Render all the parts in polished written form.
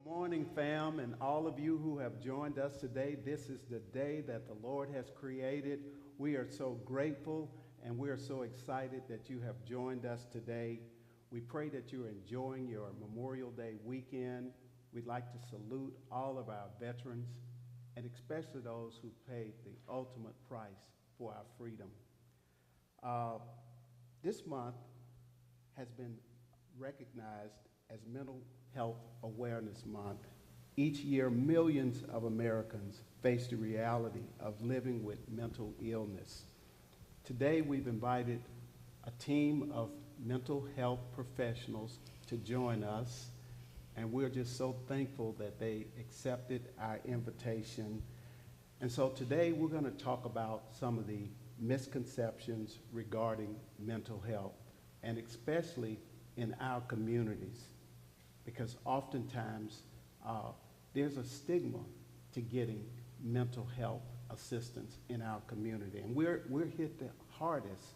Morning, fam, and all of you who have joined us today. This is the day that the Lord has created. We are so grateful and we are so excited that you have joined us today. We pray that you're enjoying your Memorial Day weekend. We'd like to salute all of our veterans and especially those who paid the ultimate price for our freedom. This month has been recognized as Mental Health Awareness Month. Each year, millions of Americans face the reality of living with mental illness. Today, we've invited a team of mental health professionals to join us, and we're just so thankful that they accepted our invitation. And so today, we're going to talk about some of the misconceptions regarding mental health, and especially in our communities, because oftentimes there's a stigma to getting mental health assistance in our community, and we're hit the hardest.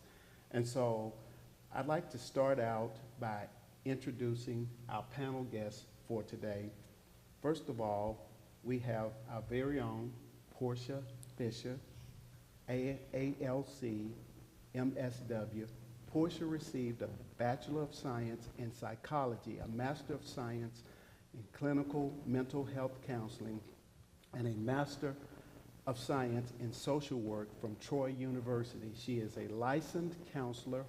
And so I'd like to start out by introducing our panel guests for today. First of all, we have our very own Portia Fisher, ALC, MSW. Portia received a Bachelor of Science in Psychology, a Master of Science in Clinical Mental Health Counseling, and a Master of Science in Social Work from Troy University. She is a licensed counselor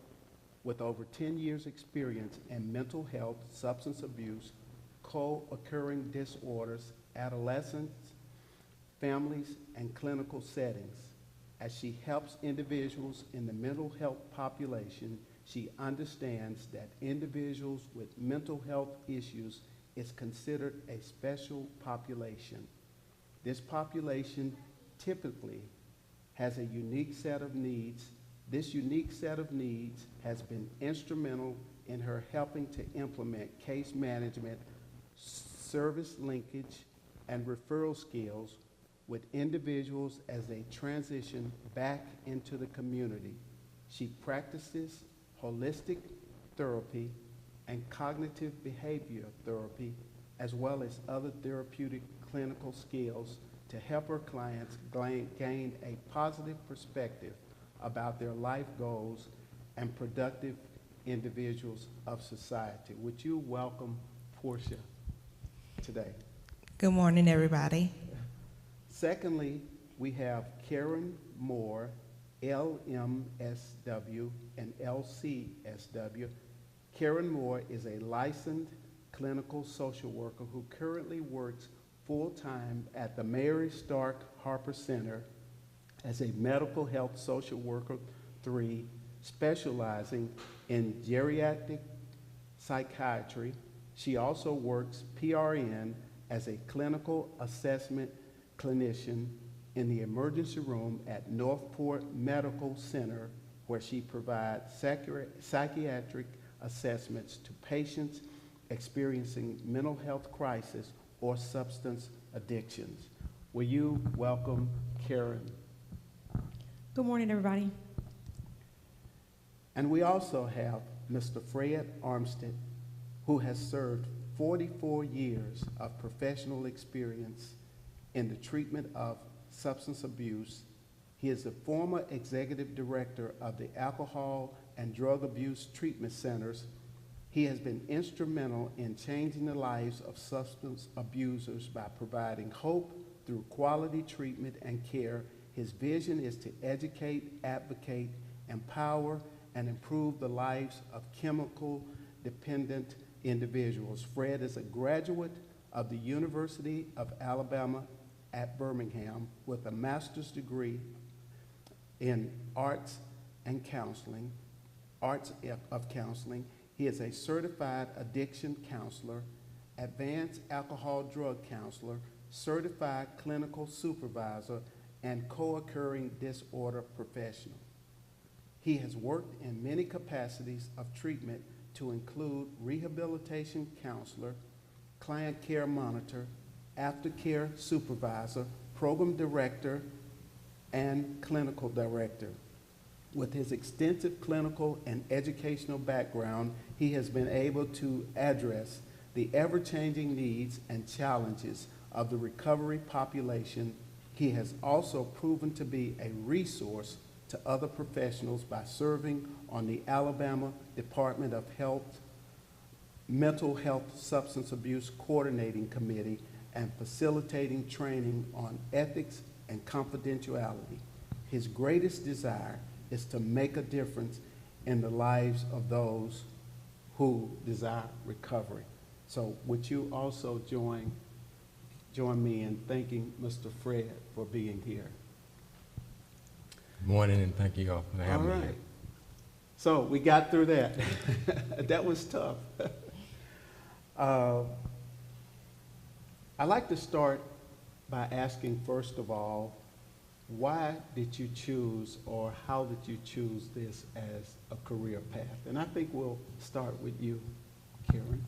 with over 10 years experience in mental health, substance abuse, co-occurring disorders, adolescents, families, and clinical settings. As she helps individuals in the mental health population, she understands that individuals with mental health issues is considered a special population. This population typically has a unique set of needs. This unique set of needs has been instrumental in her helping to implement case management, service linkage, and referral skills with individuals as they transition back into the community. She practices holistic therapy and cognitive behavior therapy, as well as other therapeutic clinical skills to help her clients gain a positive perspective about their life goals and productive individuals of society. Would you welcome Portia today? Good morning, everybody. Secondly, we have Karen Moore, LMSW and LCSW. Karen Moore is a licensed clinical social worker who currently works full-time at the Mary Stark Harper Center as a medical health social worker 3, specializing in geriatric psychiatry. She also works PRN as a clinical assessment clinician in the emergency room at Northport Medical Center, where she provides psychiatric assessments to patients experiencing mental health crisis or substance addictions. Will you welcome Karen? Good morning, everybody. And we also have Mr. Fred Armstead, who has served 44 years of professional experience in the treatment of substance abuse. He is the former executive director of the Alcohol and Drug Abuse Treatment Centers. He has been instrumental in changing the lives of substance abusers by providing hope through quality treatment and care. His vision is to educate, advocate, empower, and improve the lives of chemical-dependent individuals. Fred is a graduate of the University of Alabama at Birmingham with a master's degree in arts of counseling. He is a certified addiction counselor, advanced alcohol drug counselor, certified clinical supervisor, and co-occurring disorder professional. He has worked in many capacities of treatment to include rehabilitation counselor, client care monitor, aftercare supervisor, program director, and clinical director. With his extensive clinical and educational background, he has been able to address the ever-changing needs and challenges of the recovery population, he has also proven to be a resource to other professionals by serving on the Alabama Department of Health Mental Health Substance Abuse Coordinating Committee and facilitating training on ethics and confidentiality. His greatest desire is to make a difference in the lives of those who desire recovery. So would you also join me in thanking Mr. Fred for being here? Good morning, and thank you all for having me All here. right. So we got through that. That was tough. I'd like to start by asking, first of all, why did you choose, or how did you choose this as a career path? And I think we'll start with you, Karen.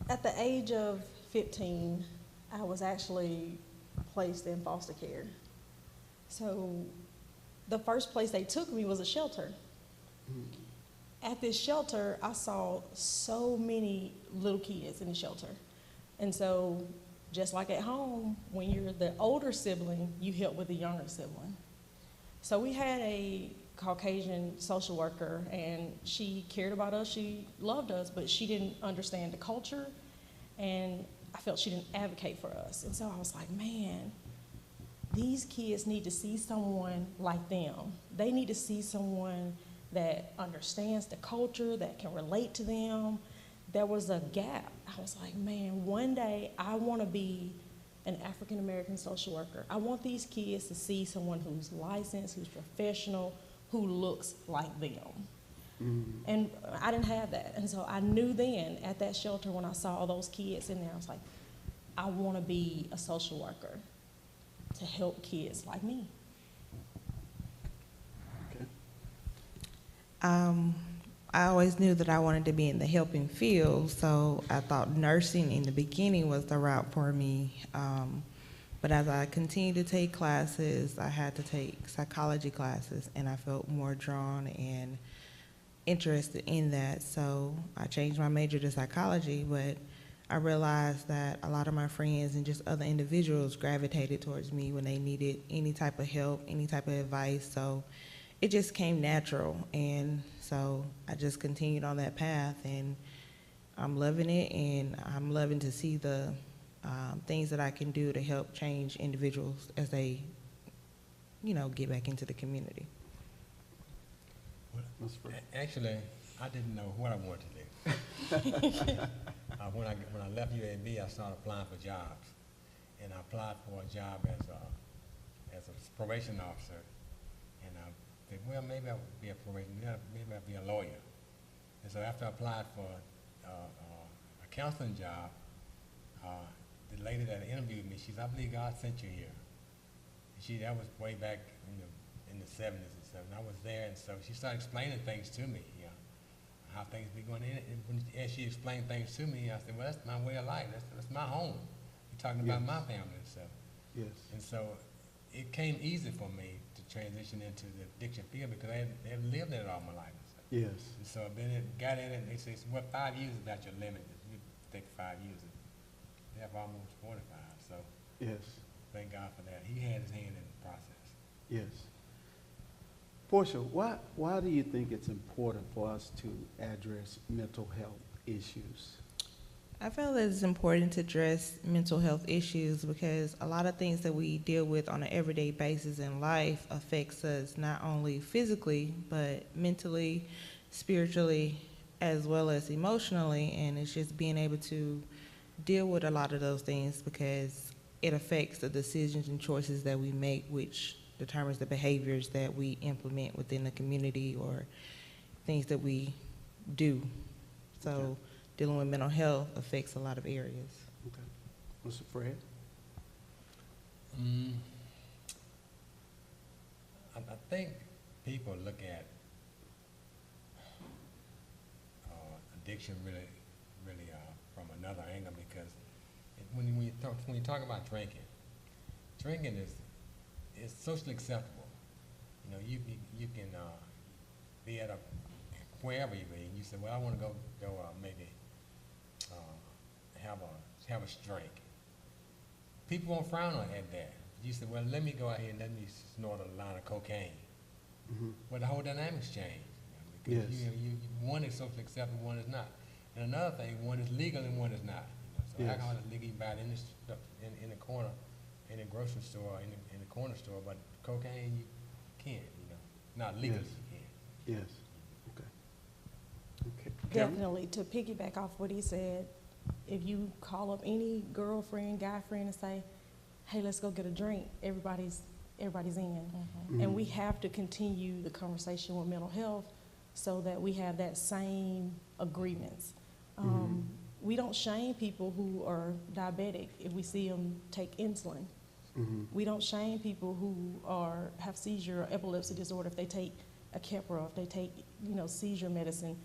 At the age of 15, I was actually placed in foster care. So the first place they took me was a shelter. At this shelter, I saw so many little kids in the shelter. And so just like at home, when you're the older sibling, you help with the younger sibling. So we had a Caucasian social worker, and she cared about us, she loved us, but she didn't understand the culture, and I felt she didn't advocate for us. And so I was like, man, these kids need to see someone like them. They need to see someone that understands the culture, that can relate to them. There was a gap. I was like, man, one day I want to be an African-American social worker. I want these kids to see someone who's licensed, who's professional, who looks like them. And I didn't have that. And so I knew then at that shelter when I saw all those kids in there, I was like, I want to be a social worker to help kids like me. Okay. I always knew that I wanted to be in the helping field, so I thought nursing in the beginning was the route for me. But as I continued to take classes, I had to take psychology classes, and I felt more drawn and interested in that. So I changed my major to psychology, but I realized that a lot of my friends and just other individuals gravitated towards me when they needed any type of help, any type of advice. So it just came natural, and so I just continued on that path, and I'm loving it, and I'm loving to see the things that I can do to help change individuals as they, get back into the community. Actually, I didn't know what I wanted to do. When I left UAB, I started applying for jobs, and I applied for a job as a probation officer, and I said, well, maybe I would be a probation, maybe I'd be a lawyer. And so after I applied for a counseling job, the lady that interviewed me, she said, I believe God sent you here. And that was way back in the 70s and stuff. And I was there, and so she started explaining things to me, how things be going in. And as she explained things to me, I said, well, that's my way of life. That's my home. You're talking about my family and stuff. Yes. And so it came easy for me to transition into the addiction field because I had lived in it all my life and stuff. Yes. And so I got in it, and they said, well, 5 years is about your limit. You take 5 years. They have almost 45, so Yes. thank God for that. He had his hand in the process. Yes. Portia, why do you think it's important for us to address mental health issues? I feel that it's important to address mental health issues because a lot of things that we deal with on an everyday basis in life affects us not only physically, but mentally, spiritually, as well as emotionally, and it's just being able to deal with a lot of those things because it affects the decisions and choices that we make, which determines the behaviors that we implement within the community or things that we do. So. Okay. Dealing with mental health affects a lot of areas. Okay. Mr. Fred? I think people look at addiction really from another angle because when you talk about drinking is socially acceptable. You can be at a wherever you be, and you say, well, I want to go maybe have a drink. People won't frown at that. You say, well, let me go out here and let me snort a line of cocaine. Well, the whole dynamics change. Because Yes. one is socially acceptable, one is not. And another thing, one is legal and one is not. So Yes. alcohol is legal, you buy it in the corner, in the grocery store, in the corner store, but cocaine you can't, not legally Yes. you can't. Yes. Okay. Okay. Karen? Definitely, to piggyback off what he said, if you call up any girlfriend, guy friend and say, hey, let's go get a drink, everybody's in. And we have to continue the conversation with mental health so that we have that same agreements. We don't shame people who are diabetic if we see them take insulin. We don't shame people who have seizure or epilepsy disorder if they take a Keppra, if they take, seizure medicine.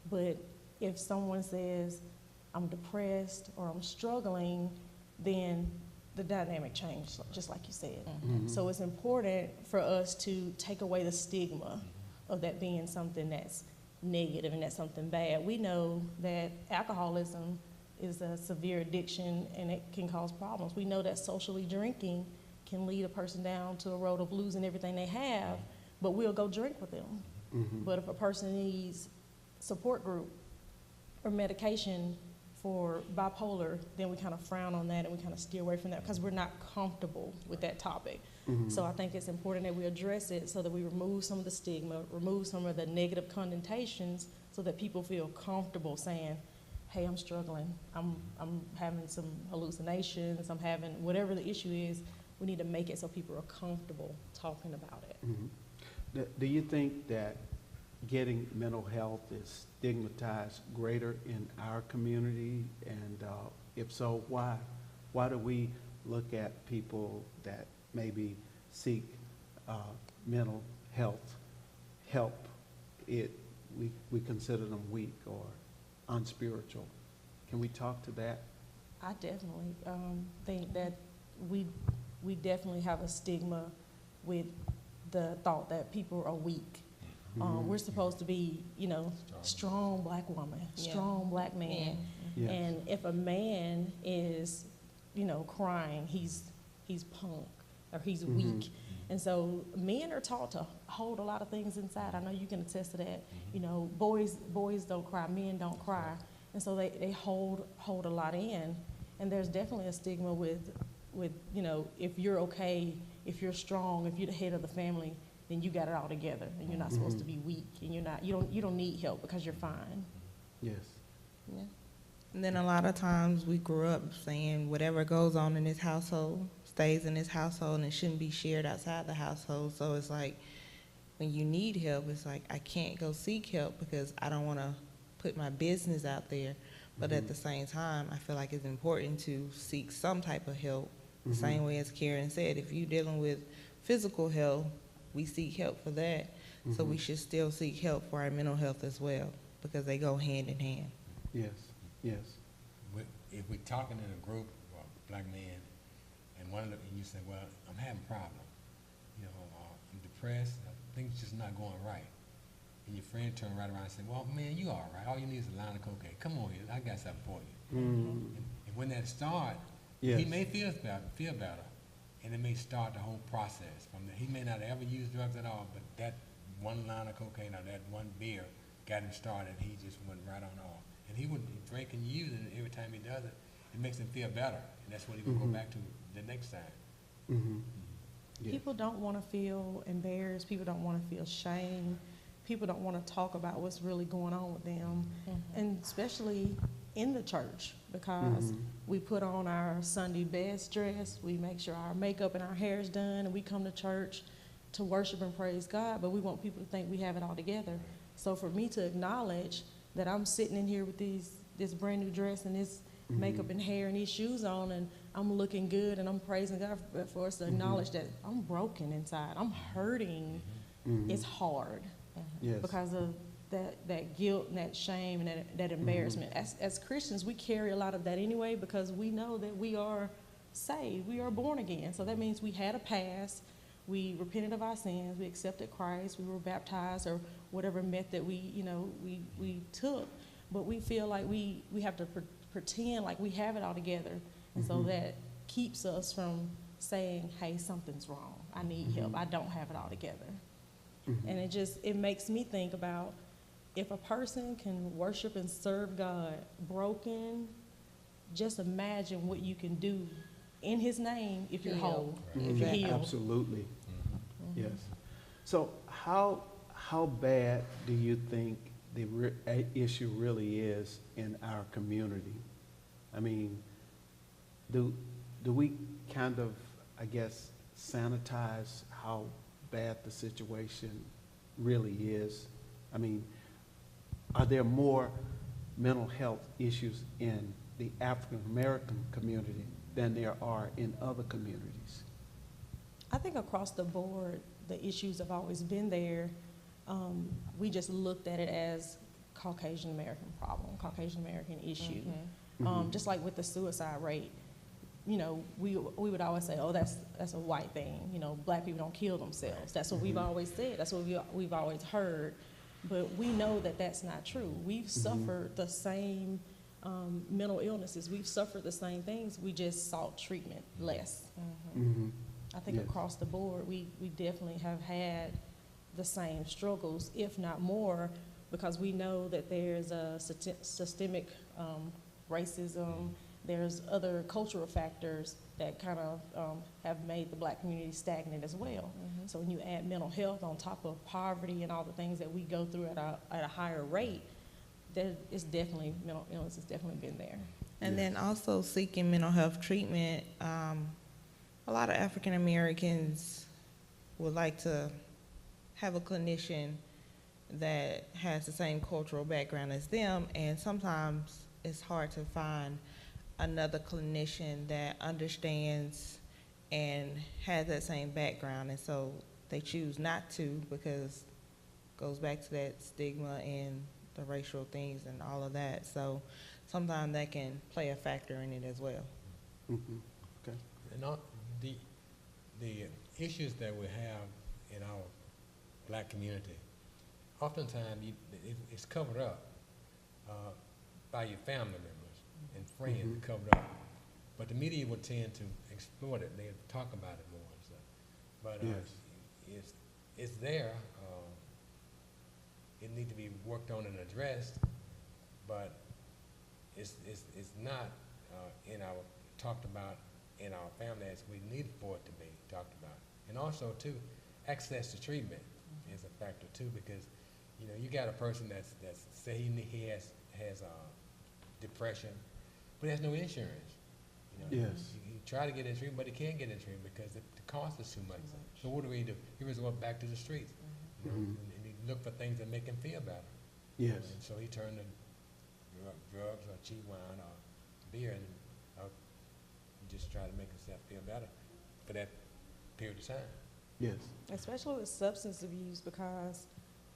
But if someone says, I'm depressed or I'm struggling, then the dynamic changed, just like you said. So it's important for us to take away the stigma of that being something that's negative and that's something bad. We know that alcoholism is a severe addiction and it can cause problems. We know that socially drinking can lead a person down to a road of losing everything they have, but we'll go drink with them. But if a person needs support group or medication for bipolar, then we kind of frown on that and we kind of steer away from that because we're not comfortable with that topic. So I think it's important that we address it so that we remove some of the stigma, remove some of the negative connotations so that people feel comfortable saying, hey, I'm struggling, I'm having some hallucinations, I'm having whatever the issue is. We need to make it so people are comfortable talking about it. Do you think that getting mental health is stigmatized greater in our community? And if so, why? Why do we look at people that maybe seek mental health help? We consider them weak or unspiritual. Can we talk to that? I definitely think that we definitely have a stigma with the thought that people are weak. We're supposed to be, strong black woman, strong black man. Yes. And if a man is, crying, he's punk or he's weak. And so men are taught to hold a lot of things inside. I know you can attest to that. Boys don't cry, men don't cry. And so they hold a lot in. And there's definitely a stigma with if you're okay, if you're strong, if you're the head of the family, then you got it all together, and you're not supposed to be weak, and you don't need help because you're fine. Yes. Yeah. And then a lot of times we grew up saying whatever goes on in this household stays in this household and it shouldn't be shared outside the household. So it's like when you need help, it's like I can't go seek help because I don't want to put my business out there. But at the same time, I feel like it's important to seek some type of help. The same way as Karen said, if you're dealing with physical health, we seek help for that. So we should still seek help for our mental health as well because they go hand in hand. Yes. Yes. If we're talking in a group of black men, and you say, well, I'm having a problem, I'm depressed, things just not going right, and your friend turn right around and say, well, man, you all right, all you need is a line of cocaine, come on here, I got something for you. And when that starts, he may feel better, and it may start the whole process. He may not ever use drugs at all, but that one line of cocaine or that one beer got him started, he just went right on off. And he would drink and use it, and every time he does it, it makes him feel better. And that's what he will go back to the next time. Yes. People don't want to feel embarrassed. People don't want to feel shame. People don't want to talk about what's really going on with them, and especially in the church, because we put on our Sunday best dress, we make sure our makeup and our hair is done, and we come to church to worship and praise God, but we want people to think we have it all together. So for me to acknowledge that I'm sitting in here with this brand new dress and this makeup and hair and these shoes on, and I'm looking good and I'm praising God for us to acknowledge that I'm broken inside, I'm hurting, it's hard. Yes. Because of that guilt and that shame and that embarrassment. As Christians, we carry a lot of that anyway because we know that we are saved, we are born again. So that means we had a past, we repented of our sins, we accepted Christ, we were baptized, or whatever method we took. But we feel like we have to pretend like we have it all together. And so that keeps us from saying, hey, something's wrong. I need help. I don't have it all together. And it makes me think about, if a person can worship and serve God broken, just imagine what you can do in his name if you're whole, if you're healed. Absolutely. Yes. So how bad do you think the issue really is in our community? I mean, do we kind of, I guess, sanitize how bad the situation really is? I mean, are there more mental health issues in the African American community than there are in other communities? I think across the board, the issues have always been there. We just looked at it as Caucasian American problem, Caucasian American issue. Just like with the suicide rate, we would always say, oh, that's a white thing. Black people don't kill themselves. That's what we've always said. That's what we've always heard. But we know that that's not true. We've suffered the same mental illnesses. We've suffered the same things. We just sought treatment less. I think across the board, we definitely have had the same struggles, if not more, because we know that there's a systemic racism. There's other cultural factors that kind of have made the black community stagnant as well. So when you add mental health on top of poverty and all the things that we go through at a higher rate, mental illness has definitely been there. And then also seeking mental health treatment. A lot of African Americans would like to have a clinician that has the same cultural background as them, and sometimes it's hard to find another clinician that understands and has that same background, and so they choose not to, because it goes back to that stigma and the racial things and all of that. So sometimes that can play a factor in it as well. Okay. And the issues that we have in our black community, oftentimes it's covered up by your family members and friends, covered up. But the media would tend to exploit it. They talk about it more and stuff. But it's there. It needs to be worked on and addressed, but it's not talked about in our family as we need for it to be talked about. And also too, access to treatment is a factor too, because you got a person that's say he has depression, but has no insurance. Yes. He try to get in treatment, but he can't get in treatment because the cost is too much. So what do? He resort back to the streets, and he look for things that make him feel better. Yes. And so he turned to drugs or cheap wine or beer, and just try to make himself feel better for that period of time. Yes. Especially with substance abuse, because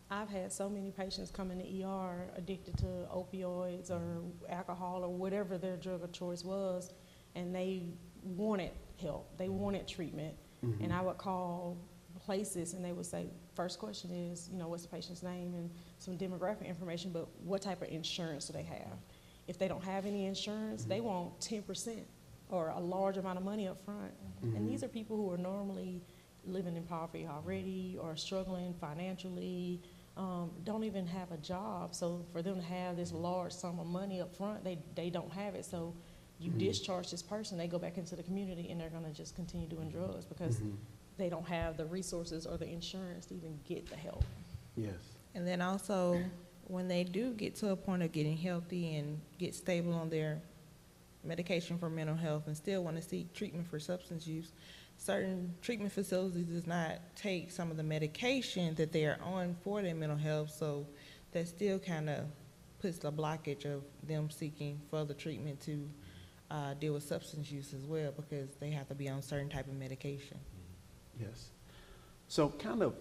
I've had so many patients come in the ER addicted to opioids or alcohol or whatever their drug of choice was, and they wanted help. They wanted treatment. And I would call places and they would say, first question is, what's the patient's name and some demographic information, but what type of insurance do they have? If they don't have any insurance, they want 10% or a large amount of money up front. And these are people who are normally living in poverty already or struggling financially, don't even have a job. So for them to have this large sum of money up front, they don't have it. So you discharge this person, they go back into the community and they're gonna just continue doing drugs because they don't have the resources or the insurance to even get the help. Yes. And then also, when they do get to a point of getting healthy and get stable on their medication for mental health and still want to seek treatment for substance use, certain treatment facilities does not take some of the medication that they are on for their mental health, so that still kind of puts the blockage of them seeking further treatment to deal with substance use as well, because they have to be on certain type of medication. Yes. So kind of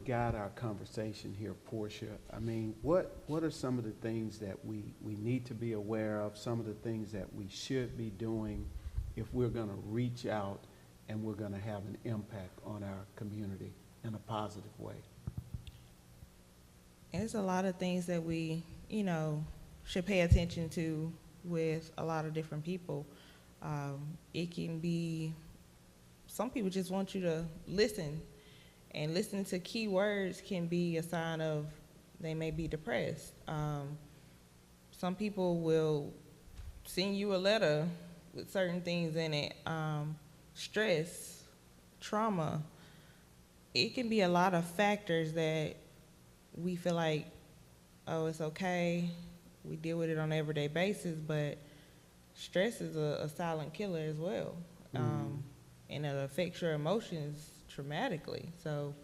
guide our conversation here, Portia. I mean, what are some of the things that we need to be aware of, some of the things that we should be doing if we're going to reach out and we're going to have an impact on our community in a positive way? There's a lot of things that we, should pay attention to with a lot of different people. It can be, some people just want you to listen, and listening to key words can be a sign of they may be depressed. Some people will send you a letter with certain things in it, stress, trauma. It can be a lot of factors that we feel like, oh, it's okay, we deal with it on an everyday basis, but stress is a silent killer as well. And it affects your emotions traumatically. So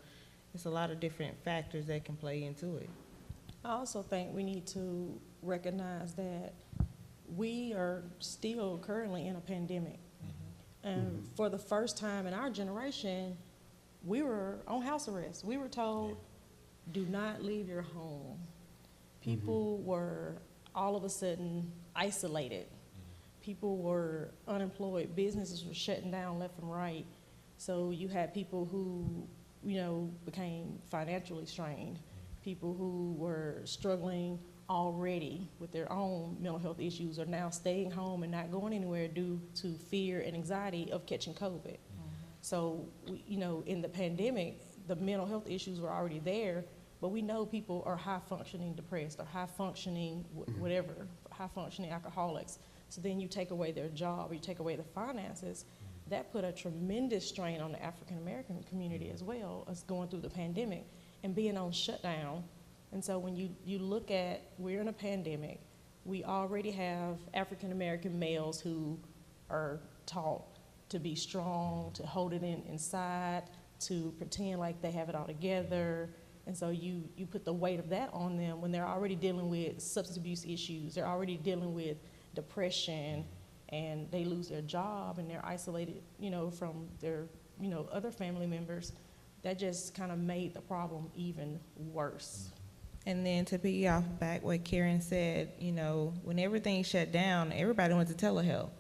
it's a lot of different factors that can play into it. I also think we need to recognize that we are still currently in a pandemic. And for the first time in our generation, we were on house arrest. We were told, do not leave your home. People were all of a sudden isolated. People were unemployed. Businesses were shutting down left and right. So you had people who, became financially strained. People who were struggling already with their own mental health issues are now staying home and not going anywhere due to fear and anxiety of catching COVID. So, in the pandemic, the mental health issues were already there, but we know people are high-functioning depressed or high-functioning whatever, high-functioning alcoholics. So then you take away their job or you take away the finances. That put a tremendous strain on the African-American community as well as going through the pandemic and being on shutdown. And so when you look at, we're in a pandemic, we already have African-American males who are taught to be strong, to hold it inside, to pretend like they have it all together. And so you put the weight of that on them when they're already dealing with substance abuse issues, they're already dealing with depression, and they lose their job and they're isolated, from their, other family members. That just kind of made the problem even worse. And then to piggyback back what Karen said, when everything shut down, everybody went to telehealth.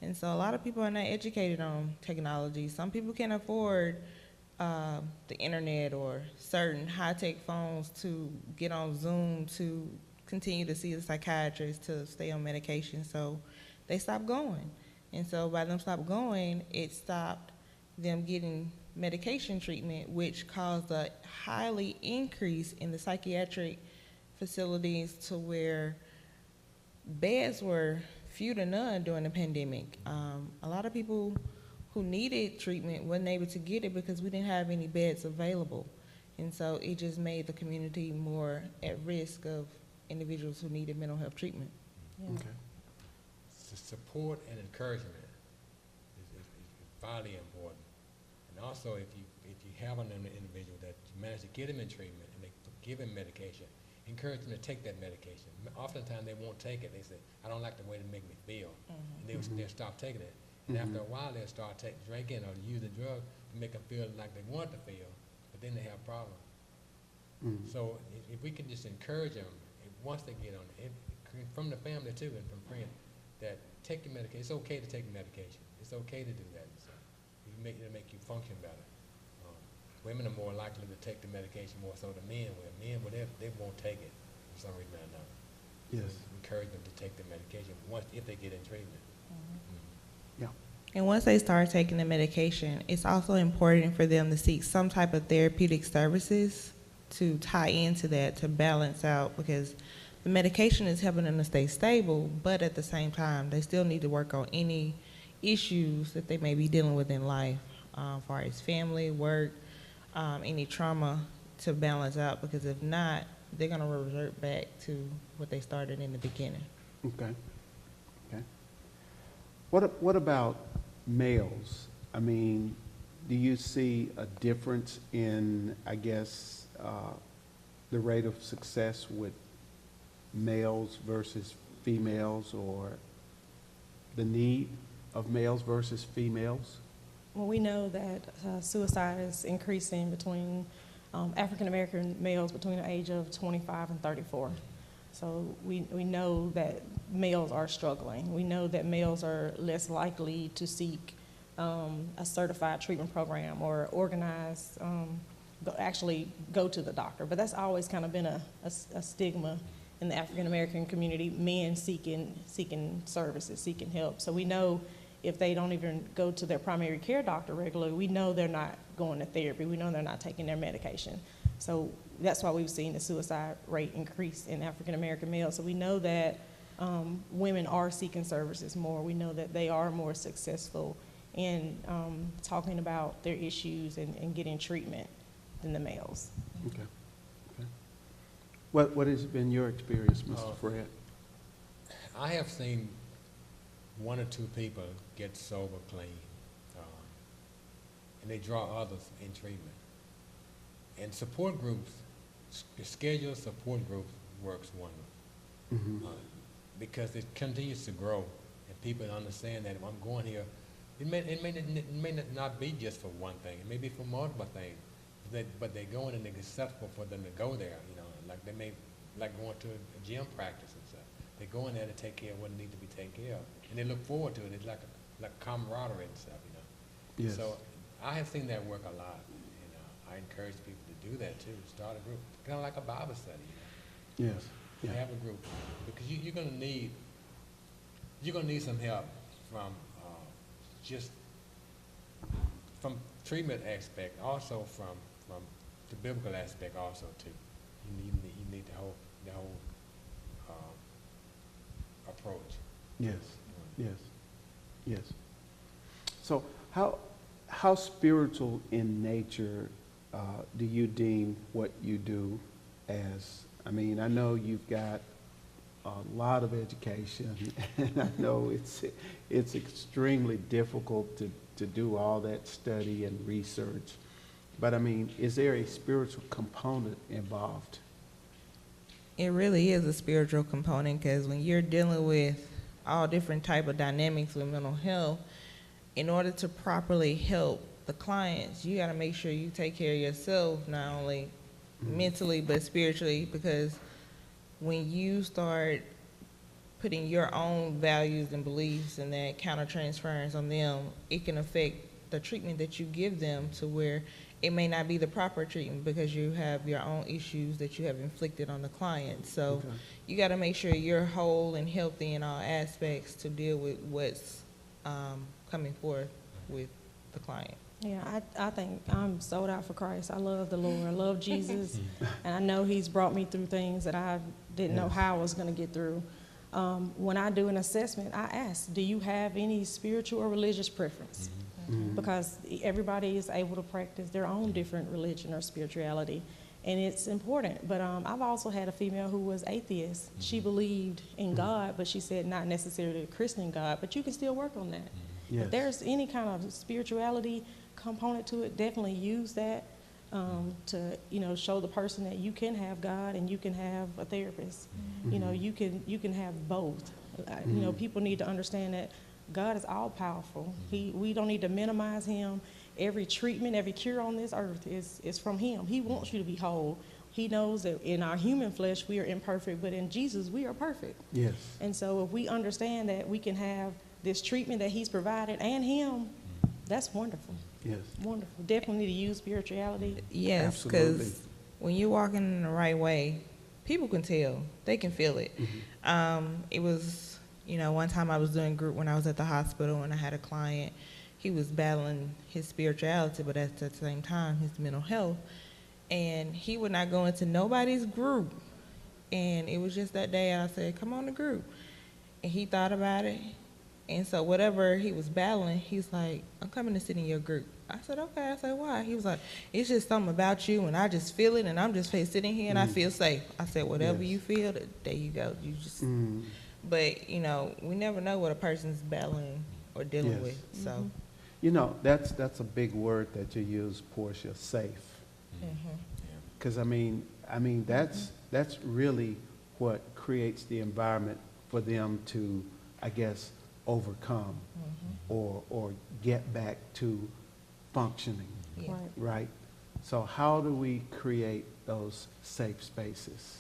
And so a lot of people are not educated on technology. Some people can't afford the internet or certain high-tech phones to get on Zoom to continue to see the psychiatrist, to stay on medication. So they stopped going. And so by them stop going, it stopped them getting medication treatment, which caused a highly increase in the psychiatric facilities to where beds were few to none during the pandemic. A lot of people who needed treatment wasn't able to get it because we didn't have any beds available. And so it just made the community more at risk of individuals who needed mental health treatment. Yeah. Okay. Support and encouragement is vitally important. And also, if you have an individual that you manage to get him in treatment and they give him medication, encourage them to take that medication. Oftentimes they won't take it. They say, I don't like the way it make me feel. And they'll stop taking it. And after a while, they'll start drinking or use the drug to make them feel like they want to feel, but then they have problems. So if we can just encourage them, once they get on it, from the family too and from friends, that take your medication. It's okay to take medication. It's okay to do that. So it'll make you function better. Women are more likely to take the medication more so than men will. Men, they won't take it for some reason or another. Yes. So encourage them to take the medication if they get in treatment. Yeah. And once they start taking the medication, it's also important for them to seek some type of therapeutic services to tie into that, to balance out, because the medication is helping them to stay stable, but at the same time, they still need to work on any issues that they may be dealing with in life, as far as family, work, any trauma, to balance out, because if not, they're going to revert back to what they started in the beginning. Okay. Okay. What about males? I mean, do you see a difference in, I guess, the rate of success with males versus females, or the need of males versus females? Well, we know that suicide is increasing between African-American males between the age of 25 and 34. So we know that males are struggling. We know that males are less likely to seek a certified treatment program or organized actually go to the doctor. But that's always kind of been a stigma in the African American community, men seeking services, seeking help. So we know if they don't even go to their primary care doctor regularly, we know they're not going to therapy. We know they're not taking their medication. So that's why we've seen the suicide rate increase in African American males. So we know that women are seeking services more. We know that they are more successful in talking about their issues and getting treatment than the males. Okay. What has been your experience, Mr. Fred? I have seen 1 or 2 people get sober clean, and they draw others in treatment. And support groups, scheduled support groups works wonderful, because it continues to grow, and people understand that if I'm going here, it may not be just for one thing. It may be for multiple things, but they're going and it's acceptable for them to go there. You know, like they may like going to a gym practice and stuff. They go in there to take care of what needs to be taken care of, and they look forward to it. It's like camaraderie and stuff, you know. Yes. So I have seen that work a lot, and I encourage people to do that too. Start a group, kind of like a Bible study. You know? Yes. Yeah. Have a group, because you're gonna need some help from just from treatment aspect, also from the biblical aspect also too. You need the whole approach. Yes. Yes. Yes. So how spiritual in nature do you deem what you do as? I mean, I know you've got a lot of education, and I know it's extremely difficult to do all that study and research. But I mean, is there a spiritual component involved? It really is a spiritual component, because when you're dealing with all different type of dynamics with mental health, in order to properly help the clients, you got to make sure you take care of yourself, not only mentally but spiritually, because when you start putting your own values and beliefs and that counter-transference on them, it can affect the treatment that you give them, to where it may not be the proper treatment because you have your own issues that you have inflicted on the client. So you got to make sure you're whole and healthy in all aspects to deal with what's coming forth with the client. Yeah, I think I'm sold out for Christ. I love the Lord. I love Jesus. And I know he's brought me through things that I didn't know how I was going to get through. When I do an assessment, I ask, do you have any spiritual or religious preference? Because everybody is able to practice their own different religion or spirituality, and it's important. But I've also had a female who was atheist. She believed in God, but she said not necessarily a Christian God, but you can still work on that. Yes. If there's any kind of spirituality component to it, definitely use that to, you know, show the person that you can have God and you can have a therapist. You know, you can have both. You know, people need to understand that God is all powerful. We don't need to minimize him. Every treatment, every cure on this earth is from him. He wants you to be whole. He knows that in our human flesh we are imperfect, but in Jesus we are perfect. Yes. And so if we understand that we can have this treatment that he's provided and him, that's wonderful. Yes. Wonderful. Definitely need to use spirituality. Yes, because when you're walking in the right way, people can tell. They can feel it. It was, you know, one time I was doing group when I was at the hospital, and I had a client. He was battling his spirituality, but at the same time, his mental health. And he would not go into nobody's group. And it was just that day I said, come on the group. And he thought about it. And so whatever he was battling, he's like, I'm coming to sit in your group. I said, okay. I said, why? He was like, it's just something about you, and I just feel it, and I'm just sitting here, and I feel safe. I said, whatever you feel, there you go. You just, but, you know, we never know what a person's battling or dealing with, so. You know, that's a big word that you use, Portia, safe. Because, I mean, that's really what creates the environment for them to, I guess, overcome or get back to functioning, right? So how do we create those safe spaces?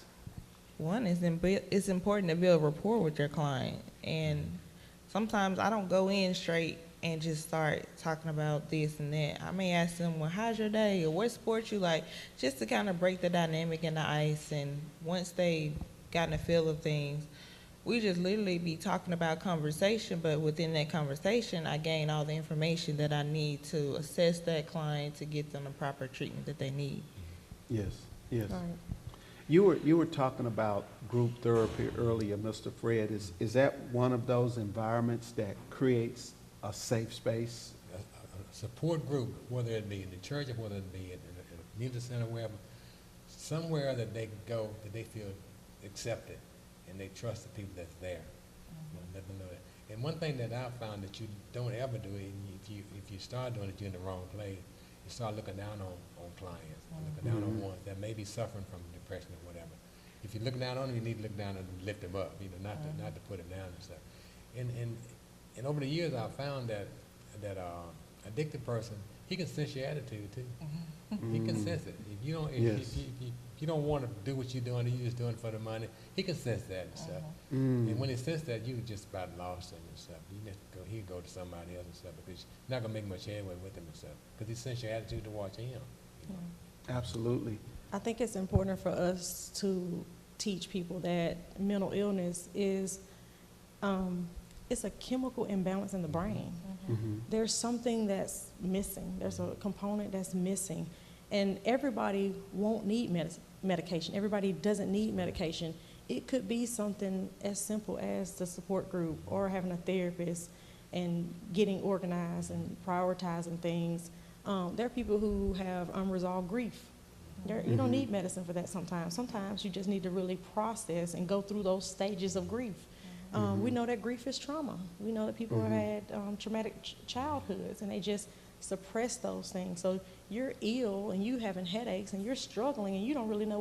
One is it's important to build rapport with your client, and sometimes I don't go in straight and just start talking about this and that. I may ask them, well, how's your day, or what sport you like, just to kind of break the dynamic in the ice. And once they gotten a feel of things, we just literally be talking about conversation, but within that conversation, I gain all the information that I need to assess that client to get them the proper treatment that they need. Yes, yes. Right. You were talking about group therapy earlier, Mr. Fred. Is that one of those environments that creates a safe space? A support group, whether it be in the church or whether it be in a community center, wherever, somewhere that they go that they feel accepted and they trust the people that's there. You know, let them know that. And one thing that I found that you don't ever do, and if you start doing it, you're in the wrong place. You start looking down on clients, looking down on ones that may be suffering from depression or whatever. If you're looking down on them, you need to look down and lift them up, you know, not to put them down and stuff. And over the years, I've found that addicted person, he can sense your attitude too. He can sense it. If you don't, if you don't want to do what you're doing, you're just doing it for the money, he can sense that and stuff. And when he senses that, you just about lost him and stuff. You just go, he go to somebody else and stuff because you're not gonna make much headway with him and stuff because he senses your attitude towards him. You know? Absolutely. I think it's important for us to teach people that mental illness is, it's a chemical imbalance in the brain. There's something that's missing. There's a component that's missing. And everybody won't need medication. Everybody doesn't need medication. It could be something as simple as the support group or having a therapist and getting organized and prioritizing things. There are people who have unresolved grief. You don't need medicine for that sometimes. Sometimes you just need to really process and go through those stages of grief. We know that grief is trauma. We know that people have had traumatic childhoods and they just suppress those things. So you're ill and you having headaches and you're struggling and you don't really know